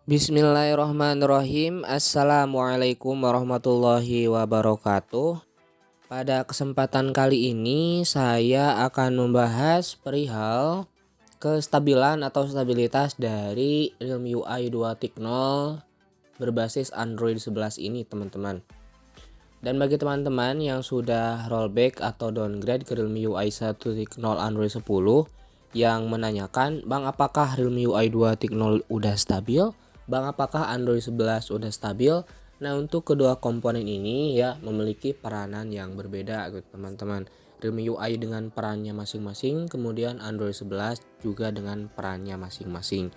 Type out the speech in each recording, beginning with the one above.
Bismillahirrahmanirrahim. Assalamualaikum warahmatullahi wabarakatuh. Pada kesempatan kali ini saya akan membahas perihal kestabilan atau stabilitas dari Realme UI 2.0 berbasis Android 11 ini, teman-teman. Dan bagi teman-teman yang sudah rollback atau downgrade ke Realme UI 1.0 Android 10 yang menanyakan, "Bang, apakah Realme UI 2.0 udah stabil? Bang, apakah Android 11 udah stabil?" Nah, untuk kedua komponen ini ya memiliki peranan yang berbeda gitu, teman-teman. Realme UI dengan perannya masing-masing, kemudian Android 11 juga dengan perannya masing-masing.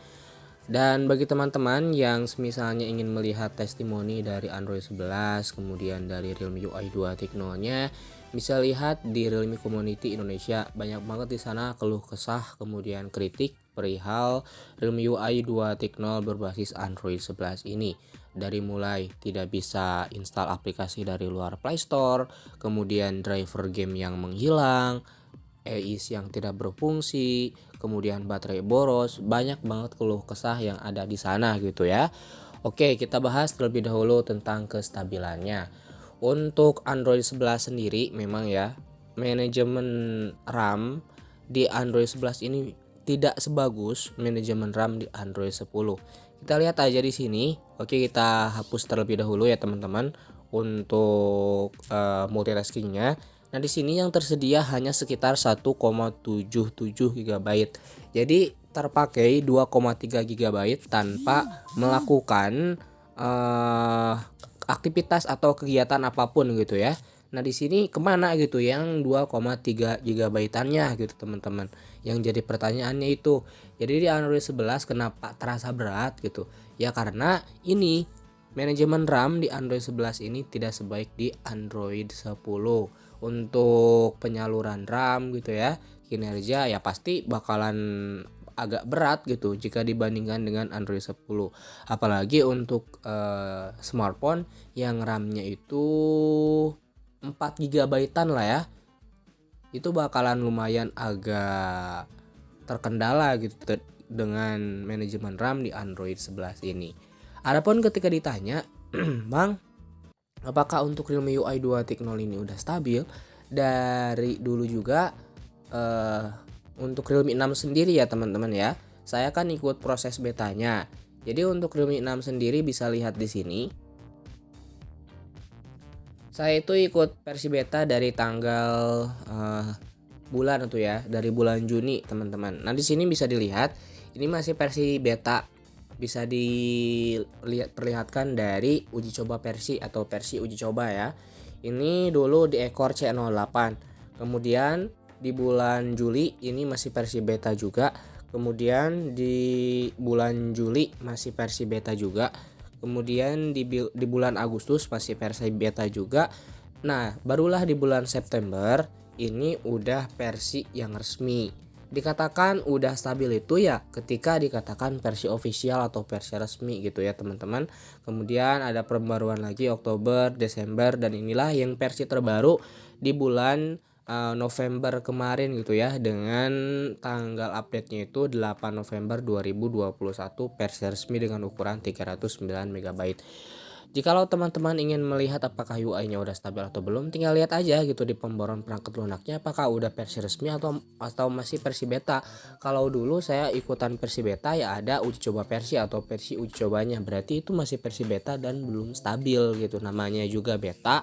Dan bagi teman-teman yang misalnya ingin melihat testimoni dari Android 11 kemudian dari Realme UI 2.0-nya, bisa lihat di Realme Community Indonesia. Banyak banget di sana keluh kesah kemudian kritik perihal Realme UI 2.0 berbasis Android 11 ini. Dari mulai tidak bisa install aplikasi dari luar Play Store, kemudian driver game yang menghilang, EIS yang tidak berfungsi, kemudian baterai boros, banyak banget keluh kesah yang ada di sana gitu ya. Oke, kita bahas terlebih dahulu tentang kestabilannya. Untuk Android 11 sendiri memang ya, manajemen RAM di Android 11 ini tidak sebagus manajemen RAM di Android 10. Kita lihat aja di sini. Oke, kita hapus terlebih dahulu ya teman-teman untuk multitaskingnya. Nah, di sini yang tersedia hanya sekitar 1,77 GB. Jadi terpakai 2,3 GB tanpa melakukan aktivitas atau kegiatan apapun gitu ya. Nah, di sini kemana gitu yang 2,3 GB-annya gitu teman-teman. Yang jadi pertanyaannya itu, jadi di Android 11 kenapa terasa berat gitu? Ya karena ini manajemen RAM di Android 11 ini tidak sebaik di Android 10. Untuk penyaluran RAM gitu ya, kinerja ya pasti bakalan agak berat gitu jika dibandingkan dengan Android 10. Apalagi untuk smartphone yang RAM-nya itu 4 GB-an lah ya. Itu bakalan lumayan agak terkendala gitu dengan manajemen RAM di Android 11 ini. Adapun ketika ditanya, "Bang, apakah untuk Realme UI 2.0 ini udah stabil?" Dari dulu juga untuk Realme 6 sendiri ya teman-teman ya. Saya kan ikut proses betanya. Jadi untuk Realme 6 sendiri bisa lihat di sini. Saya itu ikut versi beta dari tanggal bulan itu ya, dari bulan Juni teman-teman. Nah, di sini bisa dilihat ini masih versi beta. Bisa diperlihatkan dari uji coba versi atau versi uji coba ya. Ini dulu di ekor C08. Kemudian di bulan Juli ini masih versi beta juga. Kemudian di bulan Juli masih versi beta juga. Kemudian di bulan Agustus masih versi beta juga. Nah, barulah di bulan September ini udah versi yang resmi. Dikatakan udah stabil itu ya ketika dikatakan versi official atau versi resmi gitu ya teman-teman. Kemudian ada pembaruan lagi Oktober, Desember, dan inilah yang versi terbaru di bulan November kemarin gitu ya, dengan tanggal update-nya itu 8 November 2021 versi resmi dengan ukuran 309 MB. Jikalau teman-teman ingin melihat apakah UI-nya udah stabil atau belum, tinggal lihat aja gitu di pembaruan perangkat lunaknya apakah udah versi resmi atau masih versi beta. Kalau dulu saya ikutan versi beta ya ada uji coba versi atau versi uji cobanya, berarti itu masih versi beta dan belum stabil gitu, namanya juga beta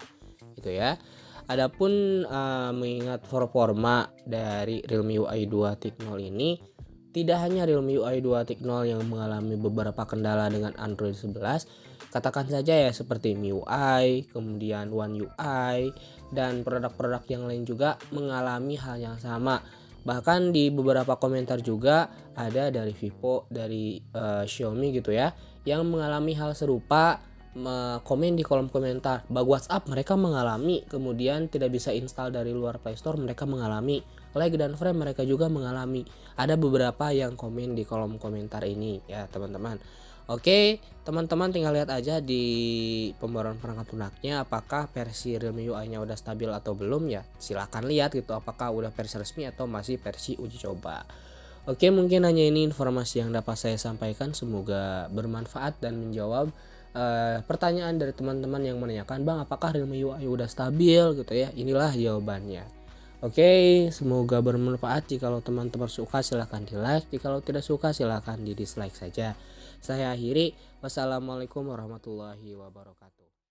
gitu ya. Adapun mengingat performa dari Realme UI 2.0 ini, tidak hanya Realme UI 2.0 yang mengalami beberapa kendala dengan Android 11, katakan saja ya seperti MIUI, kemudian One UI, dan produk-produk yang lain juga mengalami hal yang sama. Bahkan di beberapa komentar juga ada dari Vivo, dari Xiaomi gitu ya, yang mengalami hal serupa. Komen di kolom komentar, bug WhatsApp mereka mengalami, kemudian tidak bisa install dari luar Play Store mereka mengalami, lag dan frame mereka juga mengalami. Ada beberapa yang komen di kolom komentar ini ya teman-teman. Oke, teman-teman tinggal lihat aja di pembaruan perangkat lunaknya apakah versi Realme UI-nya udah stabil atau belum ya. Silahkan lihat gitu apakah udah versi resmi atau masih versi uji coba. Oke, mungkin hanya ini informasi yang dapat saya sampaikan. Semoga bermanfaat dan menjawab pertanyaan dari teman-teman yang menanyakan, Bang, apakah Realme UI udah stabil gitu ya? Inilah jawabannya. Oke, semoga bermanfaat. Jikalau teman-teman suka silahkan di like, jikalau tidak suka silahkan di dislike saja. Saya akhiri. Wassalamualaikum warahmatullahi wabarakatuh.